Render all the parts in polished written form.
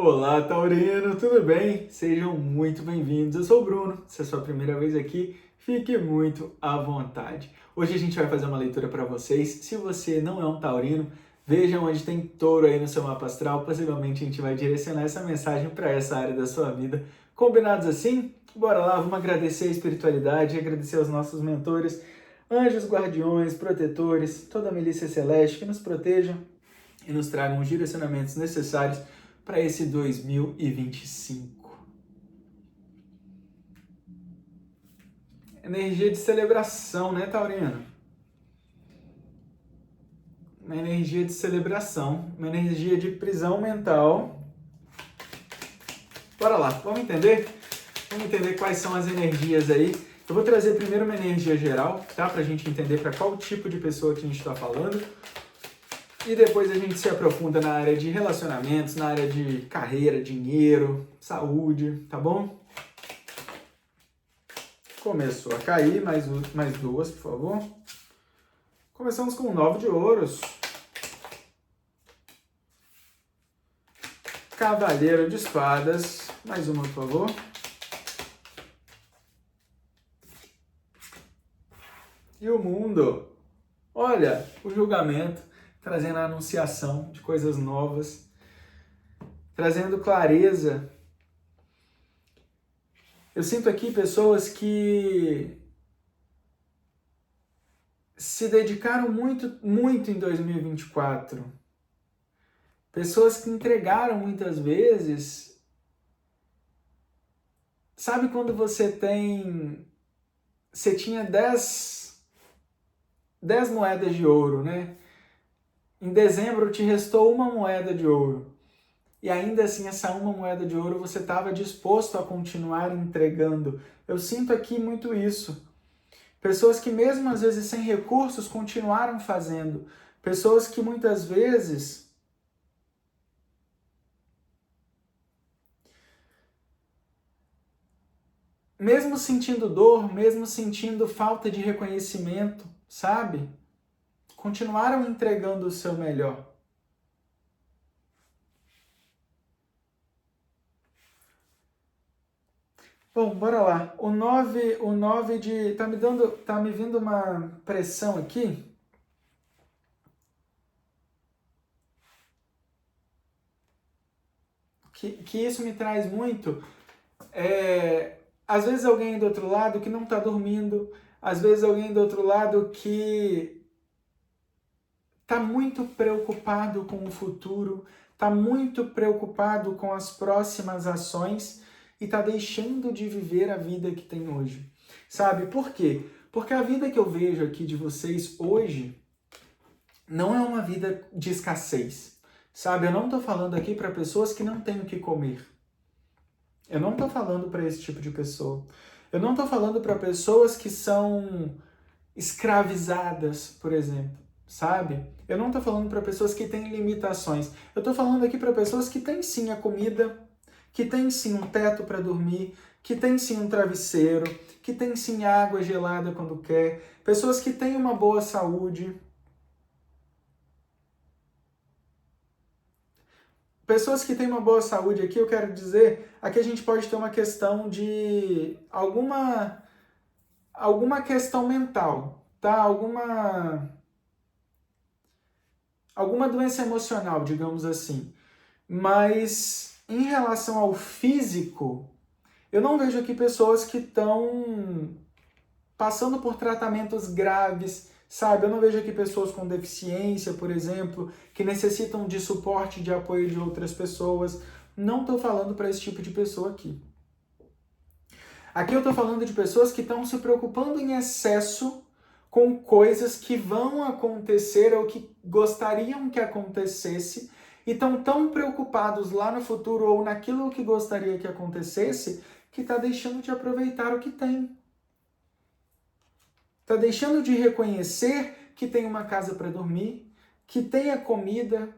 Olá, Taurino, tudo bem? Sejam muito bem-vindos. Eu sou o Bruno. Se é a sua primeira vez aqui, fique muito à vontade. Hoje a gente vai fazer uma leitura para vocês. Se você não é um taurino, veja onde tem touro aí no seu mapa astral. Possivelmente a gente vai direcionar essa mensagem para essa área da sua vida. Combinados assim? Bora lá, vamos agradecer a espiritualidade, agradecer aos nossos mentores, anjos, guardiões, protetores, toda a milícia celeste que nos protejam e nos tragam os direcionamentos necessários para esse 2025. Energia de celebração, né, Taurino? Uma energia de celebração, uma energia de prisão mental. Bora lá, vamos entender? Vamos entender quais são as energias aí. Eu vou trazer primeiro uma energia geral, tá? Pra gente entender para qual tipo de pessoa que a gente está falando. E depois a gente se aprofunda na área de relacionamentos, na área de carreira, dinheiro, saúde, tá bom? Começou a cair, mais duas, por favor. Começamos com o 9 de ouros. Cavaleiro de espadas, mais uma, por favor. E o mundo. Olha, o julgamento, trazendo a anunciação de coisas novas, trazendo clareza. Eu sinto aqui pessoas que se dedicaram muito em 2024. Pessoas que entregaram muitas vezes. Sabe quando você tinha 10 moedas de ouro, né? Em dezembro te restou uma moeda de ouro. E ainda assim, essa uma moeda de ouro você estava disposto a continuar entregando. Eu sinto aqui muito isso. Pessoas que mesmo às vezes sem recursos continuaram fazendo. Pessoas que muitas vezes mesmo sentindo dor, mesmo sentindo falta de reconhecimento, sabe? Continuaram entregando o seu melhor. Bom, bora lá. O 9 de... Tá me vindo uma pressão aqui. Que isso me traz muito. Às vezes alguém do outro lado que não está dormindo, às vezes alguém do outro lado que está muito preocupado com o futuro, está muito preocupado com as próximas ações e está deixando de viver a vida que tem hoje. Sabe por quê? Porque a vida que eu vejo aqui de vocês hoje não é uma vida de escassez. Sabe, eu não estou falando aqui para pessoas que não têm o que comer. Eu não estou falando para esse tipo de pessoa. Eu não estou falando para pessoas que são escravizadas, por exemplo, sabe? Eu não estou falando para pessoas que têm limitações. Eu estou falando aqui para pessoas que têm sim a comida, que têm sim um teto para dormir, que têm sim um travesseiro, que têm sim água gelada quando quer, pessoas que têm uma boa saúde. Pessoas que têm uma boa saúde aqui, eu quero dizer, aqui a gente pode ter uma questão de alguma questão mental, tá? Alguma doença emocional, digamos assim. Mas em relação ao físico, eu não vejo aqui pessoas que estão passando por tratamentos graves, sabe? Eu não vejo aqui pessoas com deficiência, por exemplo, que necessitam de suporte, de apoio de outras pessoas. Não estou falando para esse tipo de pessoa aqui. Aqui eu estou falando de pessoas que estão se preocupando em excesso com coisas que vão acontecer ou que gostariam que acontecesse e estão tão preocupados lá no futuro ou naquilo que gostaria que acontecesse que está deixando de aproveitar o que tem. Está deixando de reconhecer que tem uma casa para dormir, que tem a comida,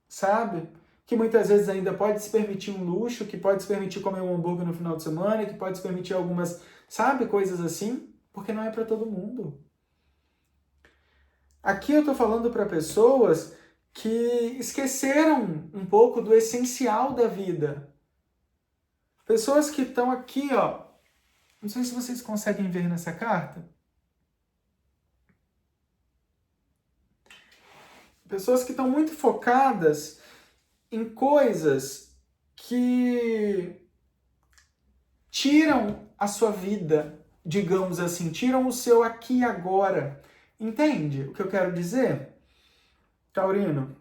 sabe? Que muitas vezes ainda pode se permitir um luxo, que pode se permitir comer um hambúrguer no final de semana, que pode se permitir algumas, sabe, coisas assim, porque não é para todo mundo. Aqui eu estou falando para pessoas que esqueceram um pouco do essencial da vida. Pessoas que estão aqui, ó. Não sei se vocês conseguem ver nessa carta. Pessoas que estão muito focadas em coisas que tiram a sua vida, digamos assim, tiram o seu aqui e agora. Entende o que eu quero dizer, Taurino?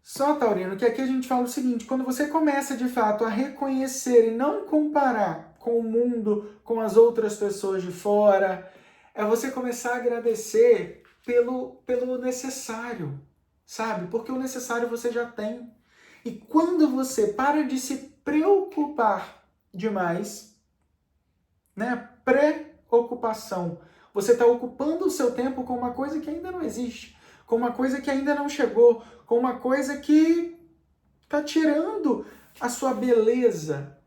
Só, Taurino, que aqui a gente fala o seguinte, quando você começa de fato a reconhecer e não comparar com o mundo, com as outras pessoas de fora, é você começar a agradecer pelo necessário, sabe? Porque o necessário você já tem. E quando você para de se preocupar demais, né? Preocupação. Você está ocupando o seu tempo com uma coisa que ainda não existe, com uma coisa que ainda não chegou, com uma coisa que está tirando a sua beleza,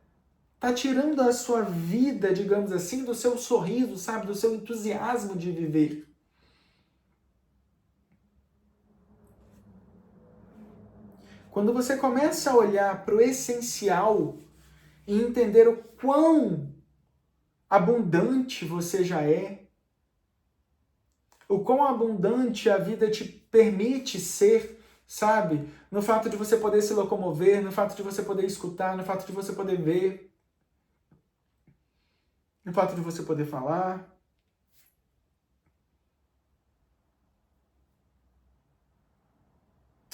está tirando a sua vida, digamos assim, do seu sorriso, sabe? Do seu entusiasmo de viver. Quando você começa a olhar para o essencial e entender o quão abundante você já é, o quão abundante a vida te permite ser, sabe? No fato de você poder se locomover, no fato de você poder escutar, no fato de você poder ver, no fato de você poder falar.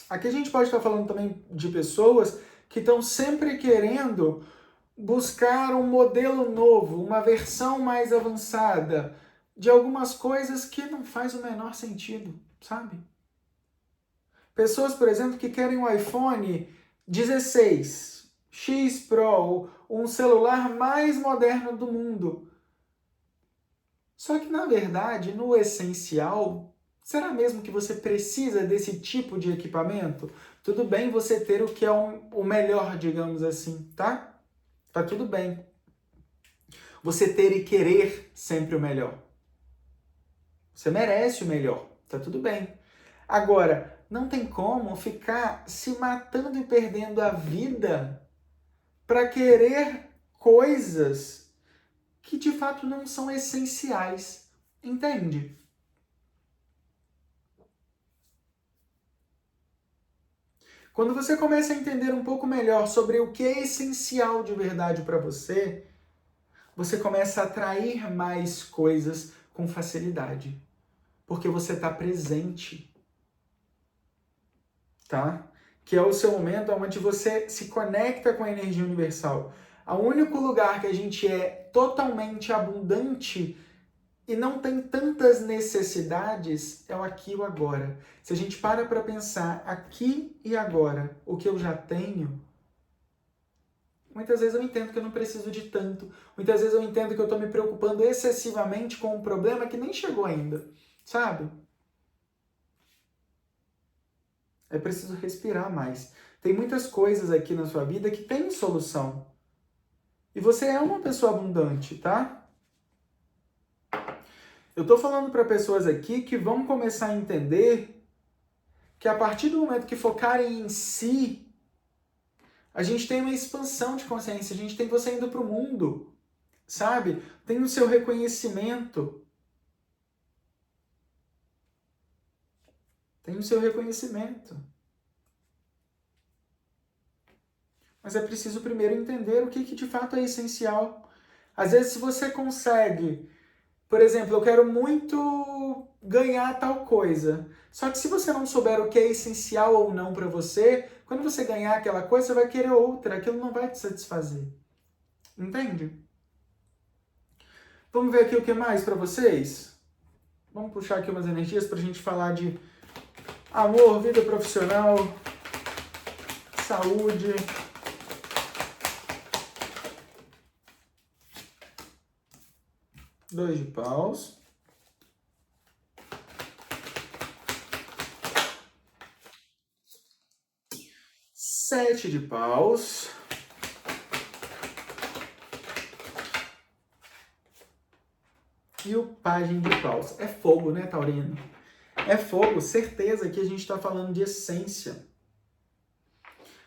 Aqui a gente pode estar falando também de pessoas que estão sempre querendo buscar um modelo novo, uma versão mais avançada de algumas coisas que não faz o menor sentido, sabe? Pessoas, por exemplo, que querem um iPhone 16, X Pro, um celular mais moderno do mundo. Só que, na verdade, no essencial, será mesmo que você precisa desse tipo de equipamento? Tudo bem você ter o que é o melhor, digamos assim, tá? Tá tudo bem. Você ter e querer sempre o melhor. Você merece o melhor, tá tudo bem. Agora, não tem como ficar se matando e perdendo a vida para querer coisas que de fato não são essenciais. Entende? Quando você começa a entender um pouco melhor sobre o que é essencial de verdade para você, você começa a atrair mais coisas com facilidade. Porque você está presente. Tá? Que é o seu momento onde você se conecta com a energia universal. O único lugar que a gente é totalmente abundante e não tem tantas necessidades é o aqui e o agora. Se a gente para pensar aqui e agora, o que eu já tenho, muitas vezes eu entendo que eu não preciso de tanto. Muitas vezes eu entendo que eu estou me preocupando excessivamente com um problema que nem chegou ainda, sabe? É preciso respirar mais. Tem muitas coisas aqui na sua vida que tem solução. E você é uma pessoa abundante, tá? Eu tô falando para pessoas aqui que vão começar a entender que a partir do momento que focarem em si, a gente tem uma expansão de consciência, a gente tem você indo para o mundo, sabe? Tem o seu reconhecimento. Tem o seu reconhecimento. Mas é preciso primeiro entender o que de fato é essencial. Às vezes, se você consegue, por exemplo, eu quero muito ganhar tal coisa. Só que se você não souber o que é essencial ou não para você, quando você ganhar aquela coisa, você vai querer outra. Aquilo não vai te satisfazer. Entende? Vamos ver aqui o que mais para vocês? Vamos puxar aqui umas energias para a gente falar de amor, vida profissional, saúde. Dois de paus. Sete de paus. E o pajem de paus. É fogo, né, Taurino? É fogo, certeza que a gente está falando de essência.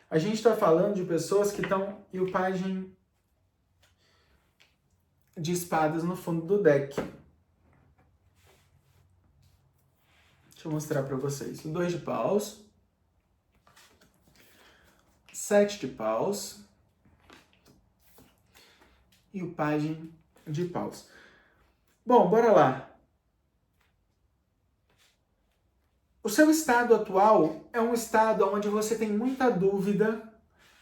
A gente está falando de pessoas que estão... E o pajem de espadas no fundo do deck. Deixa eu mostrar para vocês. O 2 de paus. 7 de paus. E o pajem de paus. Bom, bora lá. O seu estado atual é um estado onde você tem muita dúvida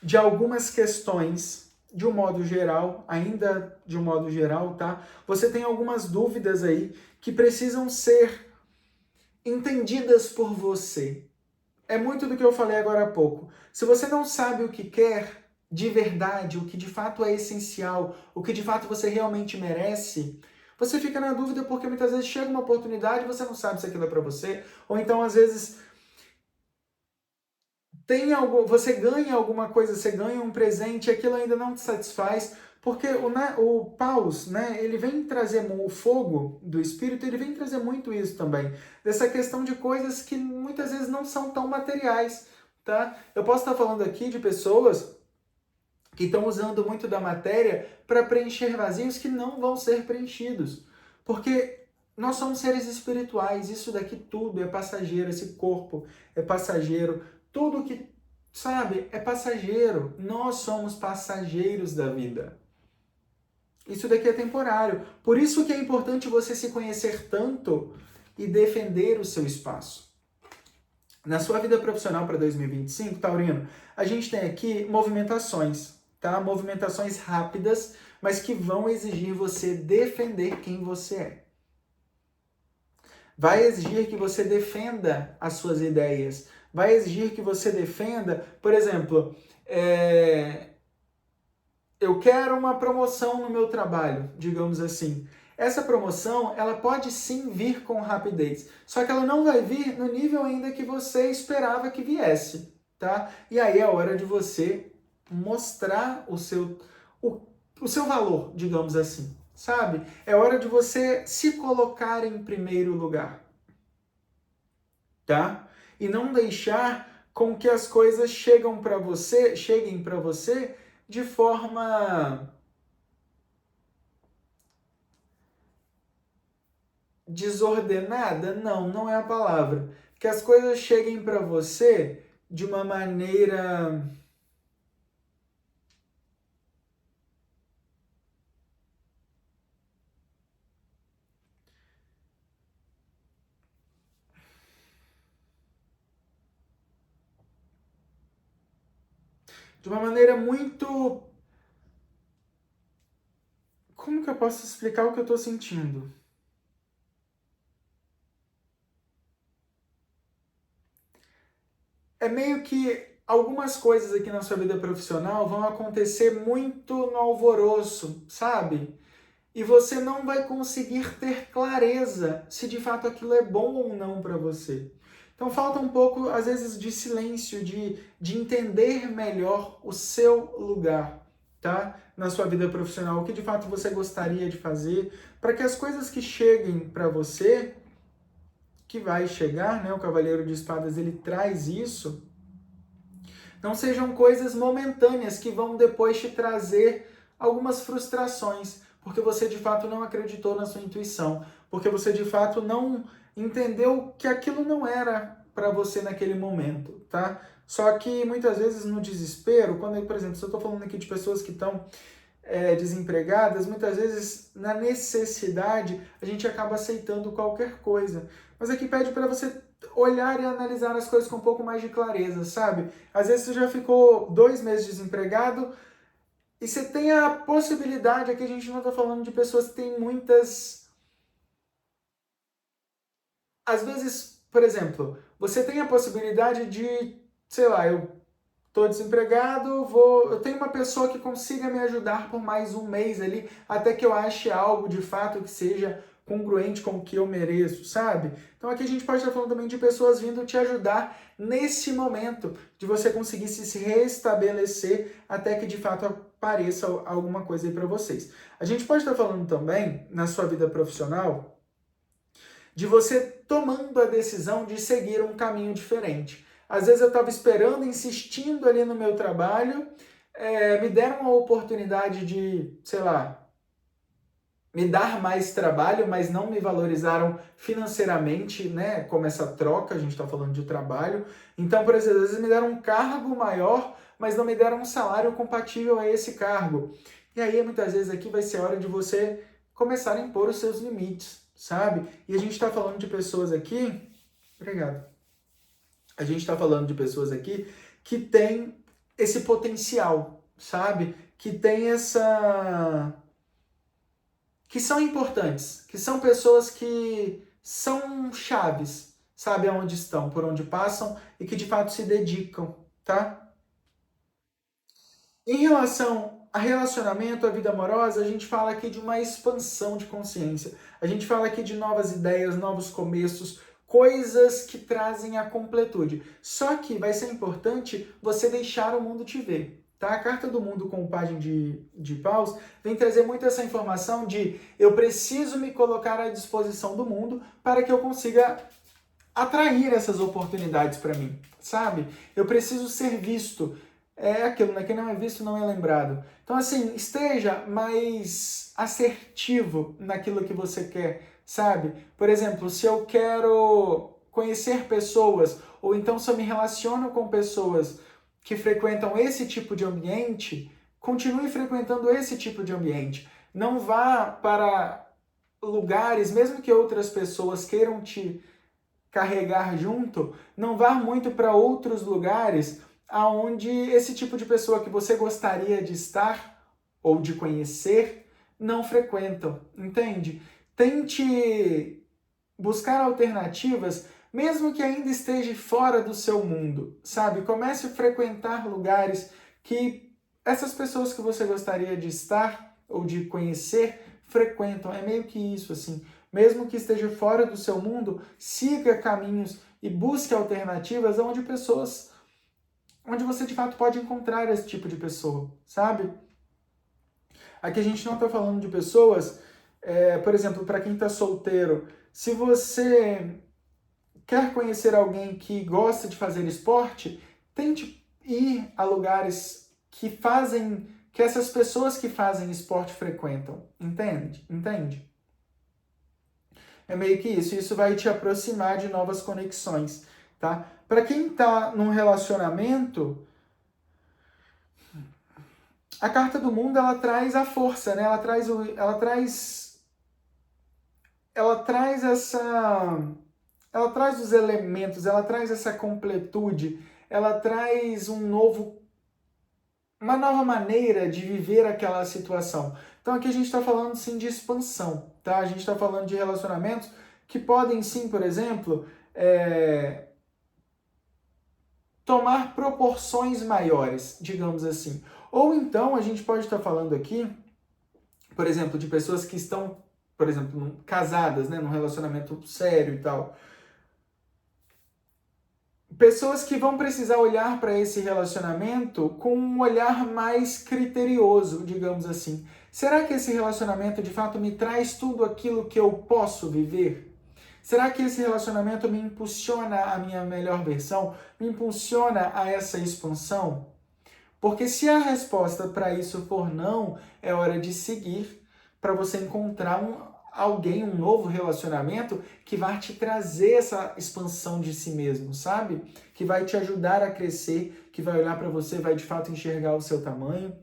de algumas questões, de um modo geral, ainda de um modo geral, tá? Você tem algumas dúvidas aí que precisam ser entendidas por você. É muito do que eu falei agora há pouco. Se você não sabe o que quer de verdade, o que de fato é essencial, o que de fato você realmente merece, você fica na dúvida porque muitas vezes chega uma oportunidade e você não sabe se aquilo é para você, ou então às vezes você ganha alguma coisa, você ganha um presente e aquilo ainda não te satisfaz, porque o paus, né, ele vem trazer o fogo do espírito, ele vem trazer muito isso também, dessa questão de coisas que muitas vezes não são tão materiais, tá? Eu posso estar falando aqui de pessoas que estão usando muito da matéria para preencher vazios que não vão ser preenchidos, porque nós somos seres espirituais, isso daqui tudo é passageiro, esse corpo é passageiro, tudo que, sabe, é passageiro. Nós somos passageiros da vida. Isso daqui é temporário. Por isso que é importante você se conhecer tanto e defender o seu espaço. Na sua vida profissional para 2025, Taurino, a gente tem aqui movimentações, tá? Movimentações rápidas, mas que vão exigir você defender quem você é. Vai exigir que você defenda as suas ideias. Vai exigir que você defenda, por exemplo, eu quero uma promoção no meu trabalho, digamos assim. Essa promoção, ela pode sim vir com rapidez, só que ela não vai vir no nível ainda que você esperava que viesse, tá? E aí é hora de você mostrar o seu valor, digamos assim, sabe? É hora de você se colocar em primeiro lugar, tá? E não deixar com que as coisas cheguem para você de forma desordenada? Não é a palavra. Que as coisas cheguem para você de uma maneira muito... Como que eu posso explicar o que eu estou sentindo? É meio que algumas coisas aqui na sua vida profissional vão acontecer muito no alvoroço, sabe? E você não vai conseguir ter clareza se de fato aquilo é bom ou não para você. Então falta um pouco, às vezes, de silêncio, de entender melhor o seu lugar, tá? Na sua vida profissional, o que de fato você gostaria de fazer, para que as coisas que cheguem para você, que vai chegar, né? O Cavaleiro de Espadas, ele traz isso, não sejam coisas momentâneas que vão depois te trazer algumas frustrações, porque você de fato não acreditou na sua intuição, porque você de fato não entendeu que aquilo não era para você naquele momento, tá? Só que muitas vezes no desespero, quando, por exemplo, se eu estou falando aqui de pessoas que estão desempregadas, muitas vezes na necessidade a gente acaba aceitando qualquer coisa. Mas aqui pede para você olhar e analisar as coisas com um pouco mais de clareza, sabe? Às vezes você já ficou 2 meses desempregado e você tem a possibilidade, aqui a gente não está falando de pessoas que têm muitas... Às vezes, por exemplo, você tem a possibilidade de, sei lá, eu estou desempregado, eu tenho uma pessoa que consiga me ajudar por mais um mês ali, até que eu ache algo de fato que seja congruente com o que eu mereço, sabe? Então aqui a gente pode estar falando também de pessoas vindo te ajudar nesse momento, de você conseguir se restabelecer até que de fato apareça alguma coisa aí para vocês. A gente pode estar falando também, na sua vida profissional, de você tomando a decisão de seguir um caminho diferente. Às vezes eu estava esperando, insistindo ali no meu trabalho, me deram uma oportunidade de, sei lá, me dar mais trabalho, mas não me valorizaram financeiramente, né? Como essa troca, a gente está falando de trabalho. Então, por exemplo, às vezes me deram um cargo maior, mas não me deram um salário compatível a esse cargo. E aí, muitas vezes, aqui vai ser hora de você começar a impor os seus limites, sabe? E a gente está falando de pessoas aqui. Obrigado. A gente está falando de pessoas aqui que têm esse potencial, sabe? Que tem essa que são importantes, que são pessoas que são chaves, sabe aonde estão, por onde passam e que de fato se dedicam, tá? Em relação a relacionamento, a vida amorosa, a gente fala aqui de uma expansão de consciência. A gente fala aqui de novas ideias, novos começos, coisas que trazem a completude. Só que vai ser importante você deixar o mundo te ver. Tá? A Carta do Mundo com o Pajem de Paus vem trazer muito essa informação de eu preciso me colocar à disposição do mundo para que eu consiga atrair essas oportunidades para mim, sabe? Eu preciso ser visto. É aquilo, né? Quem não é visto não é lembrado. Então, assim, esteja mais assertivo naquilo que você quer, sabe? Por exemplo, se eu quero conhecer pessoas, ou então se eu me relaciono com pessoas que frequentam esse tipo de ambiente, continue frequentando esse tipo de ambiente. Não vá para lugares, mesmo que outras pessoas queiram te carregar junto, não vá muito para outros lugares aonde esse tipo de pessoa que você gostaria de estar ou de conhecer não frequentam, entende? Tente buscar alternativas, mesmo que ainda esteja fora do seu mundo, sabe? Comece a frequentar lugares que essas pessoas que você gostaria de estar ou de conhecer frequentam. É meio que isso, assim. Mesmo que esteja fora do seu mundo, siga caminhos e busque alternativas onde você de fato pode encontrar esse tipo de pessoa, sabe? Aqui a gente não está falando de pessoas, por exemplo, para quem está solteiro, se você quer conhecer alguém que gosta de fazer esporte, tente ir a lugares que essas pessoas que fazem esporte frequentam, entende? Entende? É meio que isso. Isso vai te aproximar de novas conexões, tá? Para quem tá num relacionamento, a carta do mundo ela traz a força, né? Ela traz os elementos, ela traz essa completude, ela traz uma nova maneira de viver aquela situação. Então aqui a gente está falando sim de expansão, tá? A gente está falando de relacionamentos que podem sim, por exemplo, tomar proporções maiores, digamos assim. Ou então a gente pode estar falando aqui, por exemplo, de pessoas que estão, por exemplo, casadas, né, num relacionamento sério e tal. Pessoas que vão precisar olhar para esse relacionamento com um olhar mais criterioso, digamos assim. Será que esse relacionamento de fato me traz tudo aquilo que eu posso viver? Será que esse relacionamento me impulsiona a minha melhor versão? Me impulsiona a essa expansão? Porque se a resposta para isso for não, é hora de seguir para você encontrar alguém, um novo relacionamento que vai te trazer essa expansão de si mesmo, sabe? Que vai te ajudar a crescer, que vai olhar para você, vai de fato enxergar o seu tamanho.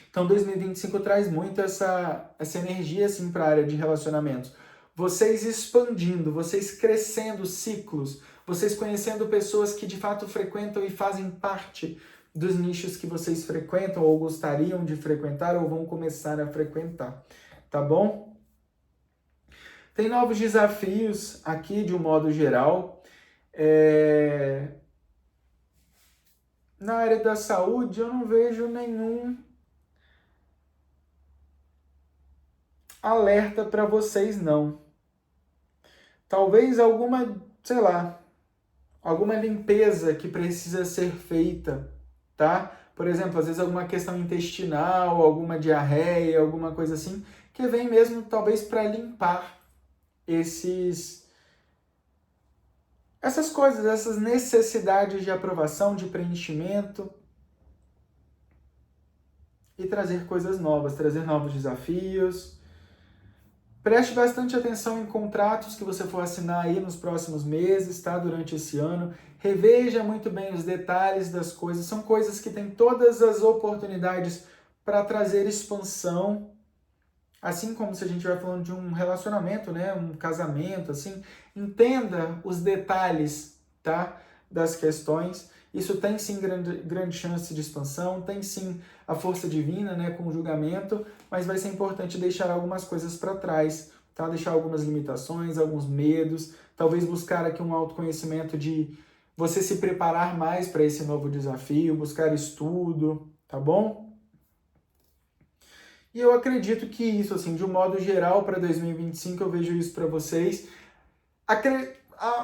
Então 2025 traz muito essa energia assim para a área de relacionamentos. Vocês expandindo, vocês crescendo ciclos, vocês conhecendo pessoas que de fato frequentam e fazem parte dos nichos que vocês frequentam ou gostariam de frequentar ou vão começar a frequentar, tá bom? Tem novos desafios aqui de um modo geral. Na área da saúde eu não vejo nenhum alerta para vocês não. Talvez alguma, sei lá, alguma limpeza que precisa ser feita, tá? Por exemplo, às vezes alguma questão intestinal, alguma diarreia, alguma coisa assim, que vem mesmo talvez para limpar, essas coisas, essas necessidades de aprovação, de preenchimento, e trazer coisas novas, trazer novos desafios. Preste bastante atenção em contratos que você for assinar aí nos próximos meses, tá? Durante esse ano. Reveja muito bem os detalhes das coisas. São coisas que têm todas as oportunidades para trazer expansão. Assim como se a gente estiver falando de um relacionamento, né? Um casamento, assim. Entenda os detalhes, tá? Das questões. Isso tem sim grande chance de expansão, tem sim a força divina, né, com o julgamento, mas vai ser importante deixar algumas coisas para trás, tá? Deixar algumas limitações, alguns medos, talvez buscar aqui um autoconhecimento de você se preparar mais para esse novo desafio, buscar estudo, tá bom? E eu acredito que isso, assim, de um modo geral, para 2025, eu vejo isso para vocês.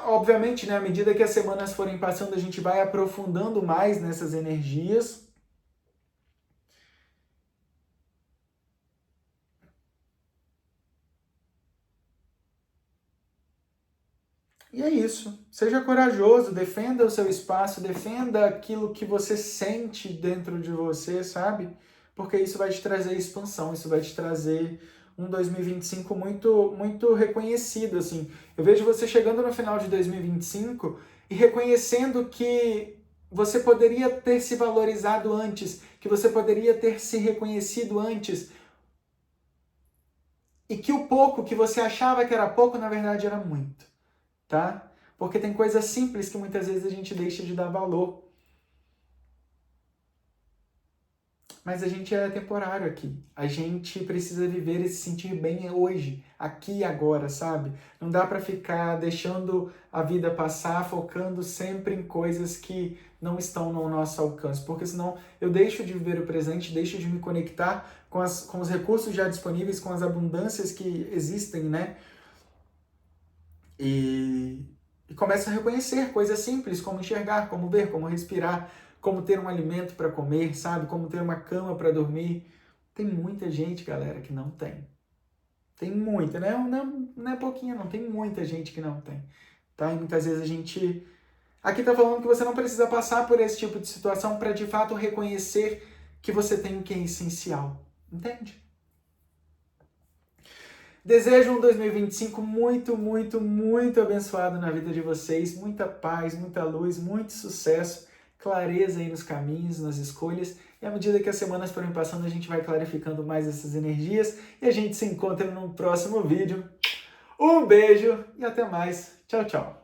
Obviamente, né, à medida que as semanas forem passando, a gente vai aprofundando mais nessas energias. E é isso. Seja corajoso, defenda o seu espaço, defenda aquilo que você sente dentro de você, sabe? Porque isso vai te trazer expansão, isso vai te trazer um 2025 muito, muito reconhecido, assim. Eu vejo você chegando no final de 2025 e reconhecendo que você poderia ter se valorizado antes, que você poderia ter se reconhecido antes, e que o pouco que você achava que era pouco, na verdade era muito, tá? Porque tem coisas simples que muitas vezes a gente deixa de dar valor. Mas a gente é temporário aqui. A gente precisa viver e se sentir bem hoje, aqui e agora, sabe? Não dá para ficar deixando a vida passar, focando sempre em coisas que não estão no nosso alcance, porque senão eu deixo de viver o presente, deixo de me conectar com os recursos já disponíveis, com as abundâncias que existem, né? E começo a reconhecer coisas simples, como enxergar, como ver, como respirar, como ter um alimento para comer, sabe? Como ter uma cama para dormir. Tem muita gente, galera, que não tem. Tem muita, né? Não é pouquinho, não. Tem muita gente que não tem. Tá? E muitas vezes a gente... Aqui tá falando que você não precisa passar por esse tipo de situação para de fato reconhecer que você tem o que é essencial. Entende? Desejo um 2025 muito, muito, muito abençoado na vida de vocês. Muita paz, muita luz, muito sucesso, clareza aí nos caminhos, nas escolhas. E à medida que as semanas forem passando, a gente vai clarificando mais essas energias. E a gente se encontra no próximo vídeo. Um beijo e até mais. Tchau, tchau.